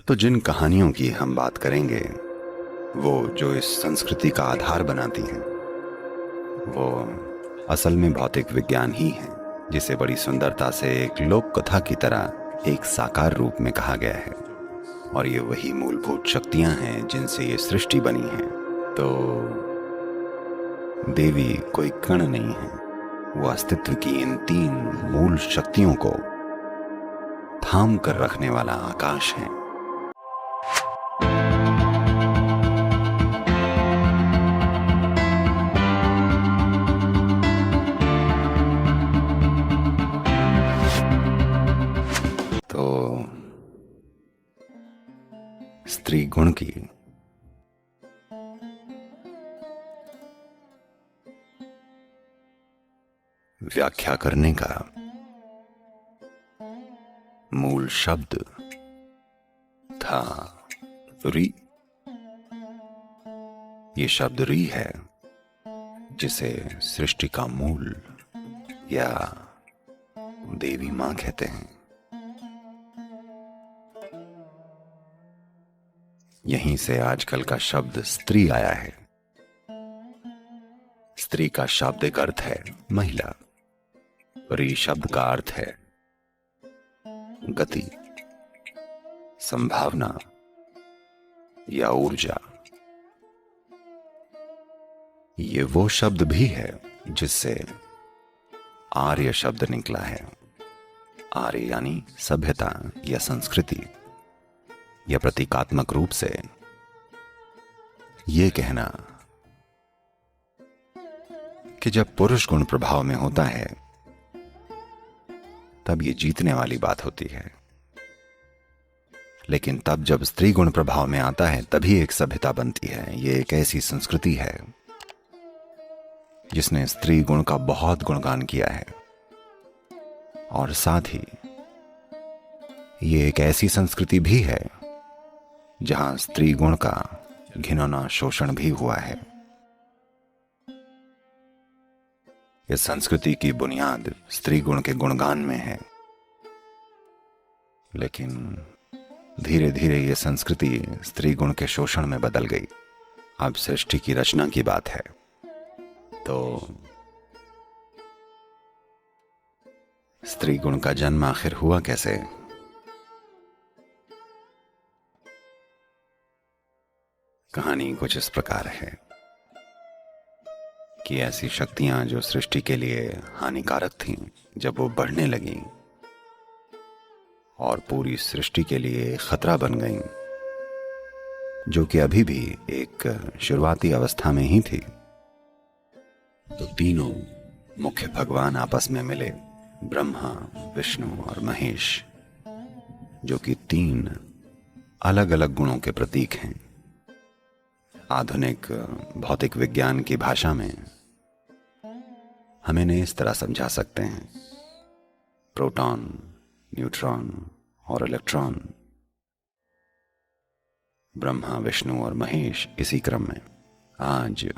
तो जिन कहानियों की हम बात करेंगे वो जो इस संस्कृति का आधार बनाती हैं वो असल में भौतिक विज्ञान ही है, जिसे बड़ी सुंदरता से एक लोक कथा की तरह एक साकार रूप में कहा गया है। और ये वही मूलभूत शक्तियां हैं जिनसे ये सृष्टि बनी है। तो देवी कोई कण नहीं है, वो अस्तित्व की इन तीन मूल शक्तियों को थाम कर रखने वाला आकाश है। तो स्त्री गुण की व्याख्या करने का मूल शब्द था री। ये शब्द री है जिसे सृष्टि का मूल या देवी मां कहते हैं। यहीं से आजकल का शब्द स्त्री आया है। स्त्री का शाब्दिक अर्थ है महिला। री शब्द का अर्थ है गति, संभावना या ऊर्जा। ये वो शब्द भी है जिससे आर्य शब्द निकला है। आर्य यानी सभ्यता या संस्कृति। या प्रतीकात्मक रूप से ये कहना कि जब पुरुष गुण प्रभाव में होता है तब ये जीतने वाली बात होती है, लेकिन तब जब स्त्री गुण प्रभाव में आता है तभी एक सभ्यता बनती है। ये एक ऐसी संस्कृति है जिसने स्त्री गुण का बहुत गुणगान किया है, और साथ ही ये एक ऐसी संस्कृति भी है जहां स्त्री गुण का घिनौना शोषण भी हुआ है। इस संस्कृति की बुनियाद स्त्री गुण के गुणगान में है, लेकिन धीरे धीरे ये संस्कृति स्त्री गुण के शोषण में बदल गई। अब सृष्टि की रचना की बात है तो स्त्री गुण का जन्म आखिर हुआ कैसे? कहानी कुछ इस प्रकार है कि ऐसी शक्तियां जो सृष्टि के लिए हानिकारक थीं, जब वो बढ़ने लगीं और पूरी सृष्टि के लिए खतरा बन गईं, जो कि अभी भी एक शुरुआती अवस्था में ही थी, तो तीनों मुख्य भगवान आपस में मिले, ब्रह्मा, विष्णु और महेश, जो कि तीन अलग अलग गुणों के प्रतीक हैं। आधुनिक भौतिक विज्ञान की भाषा में हम इन्हें इस तरह समझा सकते हैं: प्रोटॉन, न्यूट्रॉन और इलेक्ट्रॉन। ब्रह्मा, विष्णु और महेश इसी क्रम में। आज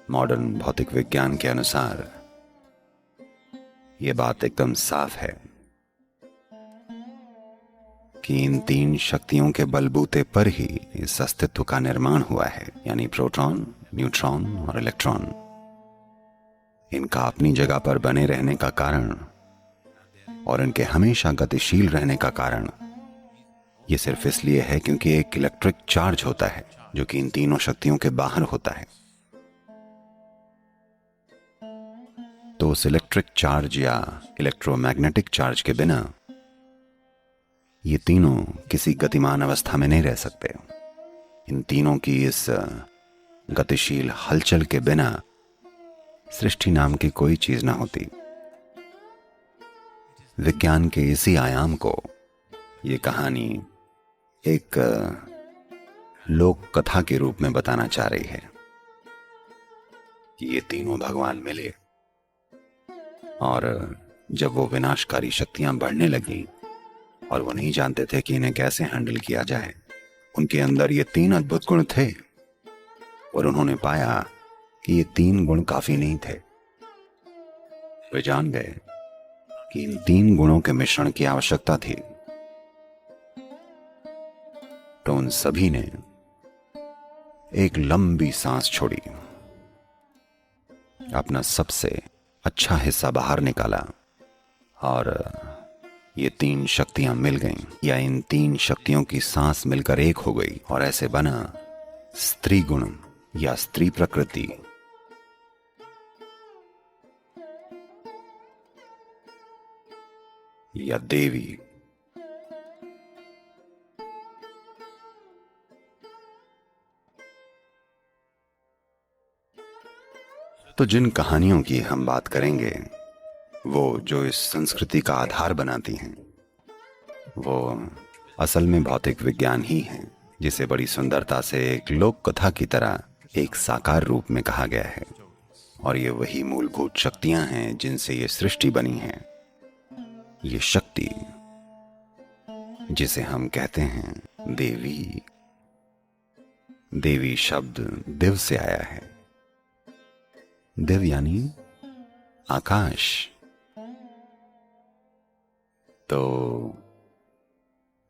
मॉडर्न भौतिक विज्ञान के अनुसार यह बात एकदम साफ है कि इन तीन शक्तियों के बलबूते पर ही इस अस्तित्व का निर्माण हुआ है, यानी प्रोटॉन, न्यूट्रॉन और इलेक्ट्रॉन। इनका अपनी जगह पर बने रहने का कारण और इनके हमेशा गतिशील रहने का कारण ये सिर्फ इसलिए है क्योंकि एक इलेक्ट्रिक चार्ज होता है जो कि इन तीनों शक्तियों के बाहर होता है। तो उस इलेक्ट्रिक चार्ज या इलेक्ट्रोमैग्नेटिक चार्ज के बिना ये तीनों किसी गतिमान अवस्था में नहीं रह सकते। इन तीनों की इस गतिशील हलचल के बिना सृष्टि नाम की कोई चीज ना होती। विज्ञान के इसी आयाम को ये कहानी एक लोक कथा के रूप में बताना चाह रही है कि ये तीनों भगवान मिले और जब वो विनाशकारी शक्तियां बढ़ने लगी और वो नहीं जानते थे कि इन्हें कैसे हैंडल किया जाए, उनके अंदर ये तीन अद्भुत गुण थे और उन्होंने पाया कि ये तीन गुण काफी नहीं थे। वे जान गए कि इन तीन गुणों के मिश्रण की आवश्यकता थी। तो उन सभी ने एक लंबी सांस छोड़ी, अपना सबसे अच्छा हिस्सा बाहर निकाला और ये तीन शक्तियां मिल गईं, या इन तीन शक्तियों की सांस मिलकर एक हो गई और ऐसे बना स्त्री गुण या स्त्री प्रकृति। या देवी। तो जिन कहानियों की हम बात करेंगे वो जो इस संस्कृति का आधार बनाती हैं, वो असल में भौतिक विज्ञान ही है, जिसे बड़ी सुंदरता से एक लोक कथा की तरह एक साकार रूप में कहा गया है। और ये वही मूलभूत शक्तियां हैं जिनसे ये सृष्टि बनी है। ये शक्ति जिसे हम कहते हैं देवी। देवी शब्द दिव से आया है। दिव यानी आकाश। तो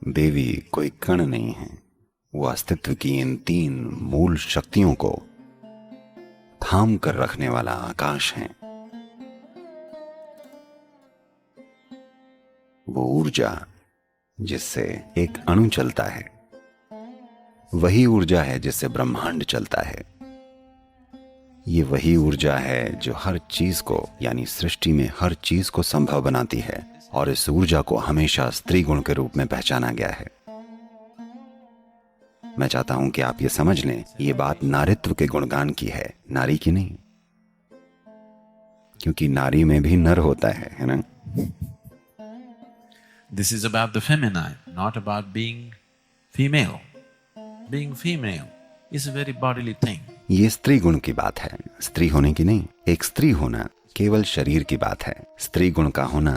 देवी कोई कण नहीं है, वो अस्तित्व की इन तीन मूल शक्तियों को थाम कर रखने वाला आकाश है। वो ऊर्जा जिससे एक अणु चलता है, वही ऊर्जा है जिससे ब्रह्मांड चलता है। ये वही ऊर्जा है जो हर चीज को यानी सृष्टि में हर चीज को संभव बनाती है, और इस ऊर्जा को हमेशा स्त्री गुण के रूप में पहचाना गया है। मैं चाहता हूं कि आप ये समझ लें, ये बात नारित्व के गुणगान की है, नारी की नहीं, क्योंकि नारी में भी नर होता है ना। This is about the feminine, not about being female. Being female is a very bodily thing. ये स्त्री गुण की बात है, स्त्री होने की नहीं। एक स्त्री होना केवल शरीर की बात है, स्त्री गुण का होना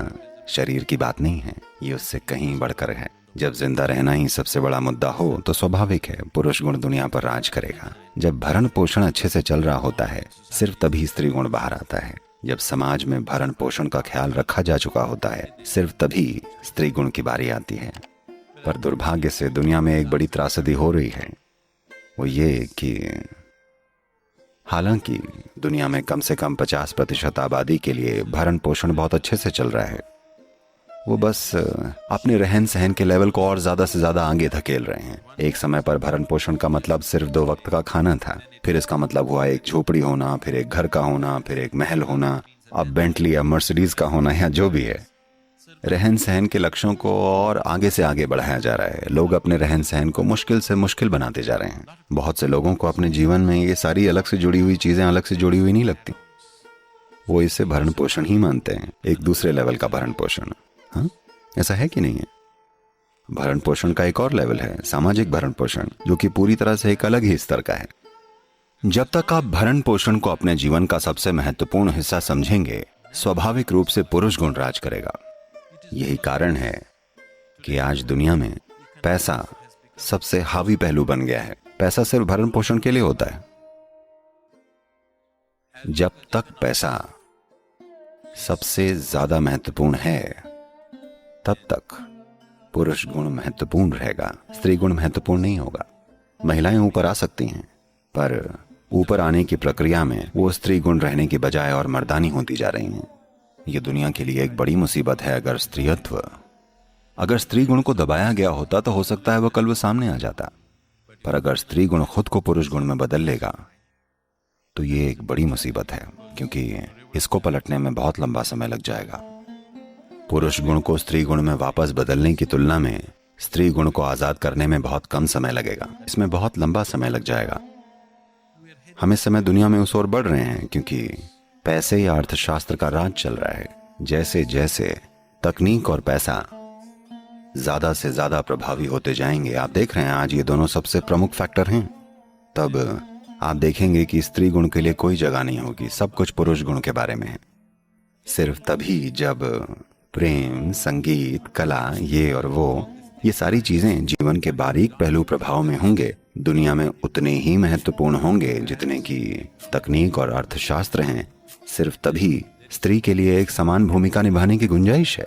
शरीर की बात नहीं है। ये उससे कहीं बढ़कर है। जब जिंदा रहना ही सबसे बड़ा मुद्दा हो तो स्वाभाविक है पुरुष गुण दुनिया पर राज करेगा। जब भरण पोषण अच्छे से चल रहा होता है, सिर्फ तभी स्त्री गुण बाहर आता है। जब समाज में भरण पोषण का ख्याल रखा जा चुका होता है, सिर्फ तभी स्त्री गुण की बारी आती है। पर दुर्भाग्य से दुनिया में एक बड़ी त्रासदी हो रही है, वो ये कि हालांकि दुनिया में कम से कम 50% आबादी के लिए भरण पोषण बहुत अच्छे से चल रहा है, वो बस अपने रहन सहन के लेवल को और ज्यादा से ज्यादा आगे धकेल रहे हैं। एक समय पर भरण पोषण का मतलब सिर्फ 2 वक्त का खाना था, फिर इसका मतलब हुआ एक झोपड़ी होना, फिर एक घर का होना, फिर एक महल होना, अब बेंटली या मर्सिडीज का होना, या जो भी है। रहन सहन के लक्ष्यों को और आगे से आगे बढ़ाया जा रहा है। लोग अपने रहन सहन को मुश्किल से मुश्किल बनाते जा रहे हैं। बहुत से लोगों को अपने जीवन में ये सारी अलग से जुड़ी हुई चीजें अलग से जुड़ी हुई नहीं लगती। वो इसे भरण पोषण ही मानते हैं, एक दूसरे लेवल का भरण पोषण। हाँ, ऐसा है कि नहीं है? भरण पोषण का एक और लेवल है सामाजिक भरण पोषण, जो कि पूरी तरह से एक अलग ही स्तर का है। जब तक आप भरण पोषण को अपने जीवन का सबसे महत्वपूर्ण हिस्सा समझेंगे, स्वाभाविक रूप से पुरुष गुण राज करेगा। यही कारण है कि आज दुनिया में पैसा सबसे हावी पहलू बन गया है। पैसा सिर्फ भरण पोषण के लिए होता है। जब तक पैसा सबसे ज्यादा महत्वपूर्ण है, तब तक पुरुष गुण महत्वपूर्ण रहेगा, स्त्री गुण महत्वपूर्ण नहीं होगा। महिलाएं ऊपर आ सकती हैं, पर ऊपर आने की प्रक्रिया में वो स्त्री गुण रहने की बजाय और मर्दानी होती जा रही हैं। ये दुनिया के लिए एक बड़ी मुसीबत है। अगर स्त्री गुण को दबाया गया होता तो हो सकता है वो कल वो सामने आ जाता, पर अगर स्त्री गुण खुद को पुरुष गुण में बदल लेगा तो ये एक बड़ी मुसीबत है, क्योंकि इसको पलटने में बहुत लंबा समय लग जाएगा। पुरुष गुण को स्त्री गुण में वापस बदलने की तुलना में स्त्री गुण को आजाद करने में बहुत कम समय लगेगा। इसमें बहुत लंबा समय लग जाएगा। हम इस समय दुनिया में उस ओर बढ़ रहे हैं, क्योंकि पैसे या अर्थशास्त्र का राज चल रहा है। जैसे जैसे तकनीक और पैसा ज्यादा से ज्यादा प्रभावी होते जाएंगे, आप देख रहे हैं आज ये दोनों सबसे प्रमुख फैक्टर हैं, तब आप देखेंगे कि स्त्री गुण के लिए कोई जगह नहीं होगी। सब कुछ पुरुष गुण के बारे में है। सिर्फ तभी जब प्रेम, संगीत, कला, ये और वो, ये सारी चीजें जीवन के बारीक पहलू प्रभाव में होंगे, दुनिया में उतने ही महत्वपूर्ण होंगे जितने की तकनीक और अर्थशास्त्र हैं। सिर्फ तभी स्त्री के लिए एक समान भूमिका निभाने की गुंजाइश है।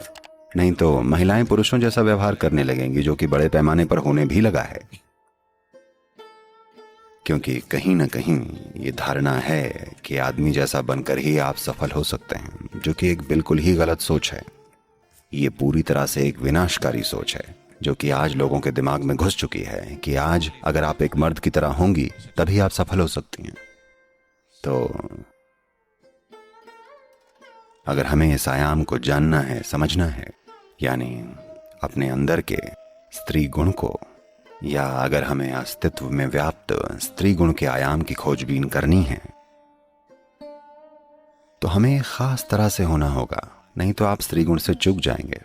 नहीं तो महिलाएं पुरुषों जैसा व्यवहार करने लगेंगी, जो कि बड़े पैमाने पर होने भी लगा है। क्योंकि कहीं ना कहीं ये धारणा है कि आदमी जैसा बनकर ही आप सफल हो सकते हैं, जो कि एक बिल्कुल ही गलत सोच है। ये पूरी तरह से एक विनाशकारी सोच है जो कि आज लोगों के दिमाग में घुस चुकी है कि आज अगर आप एक मर्द की तरह होंगी तभी आप सफल हो सकती हैं। तो अगर हमें इस आयाम को जानना है, समझना है, यानी अपने अंदर के स्त्री गुण को, या अगर हमें अस्तित्व में व्याप्त स्त्री गुण के आयाम की खोजबीन करनी है, तो हमें एक खास तरह से होना होगा, नहीं तो आप स्त्री गुण से चूक जाएंगे।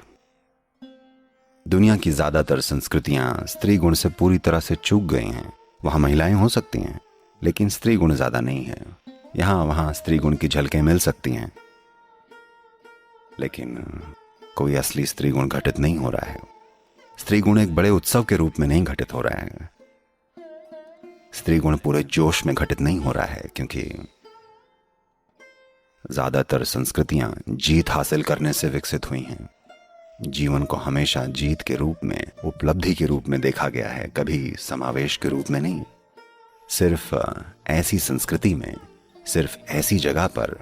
दुनिया की ज्यादातर संस्कृतियां स्त्री गुण से पूरी तरह से चूक गई हैं। वहां महिलाएं हो सकती हैं, लेकिन स्त्री गुण ज्यादा नहीं है। यहां वहां स्त्री गुण की झलकें मिल सकती हैं, लेकिन कोई असली स्त्री गुण घटित नहीं हो रहा है। स्त्री गुण एक बड़े उत्सव के रूप में नहीं घटित हो रहा है। स्त्री गुण पूरे जोश में घटित नहीं हो रहा है, क्योंकि ज्यादातर संस्कृतियां जीत हासिल करने से विकसित हुई हैं। जीवन को हमेशा जीत के रूप में, उपलब्धि के रूप में देखा गया है, कभी समावेश के रूप में नहीं। सिर्फ ऐसी संस्कृति में, सिर्फ ऐसी जगह पर,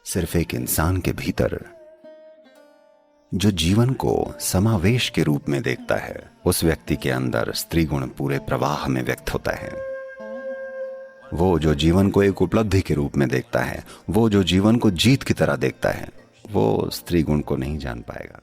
सिर्फ एक इंसान के भीतर जो जीवन को समावेश के रूप में देखता है, उस व्यक्ति के अंदर स्त्री गुण पूरे प्रवाह में व्यक्त होता है। वो जो जीवन को एक उपलब्धि के रूप में देखता है, वो जो जीवन को जीत की तरह देखता है, वो स्त्री गुण को नहीं जान पाएगा।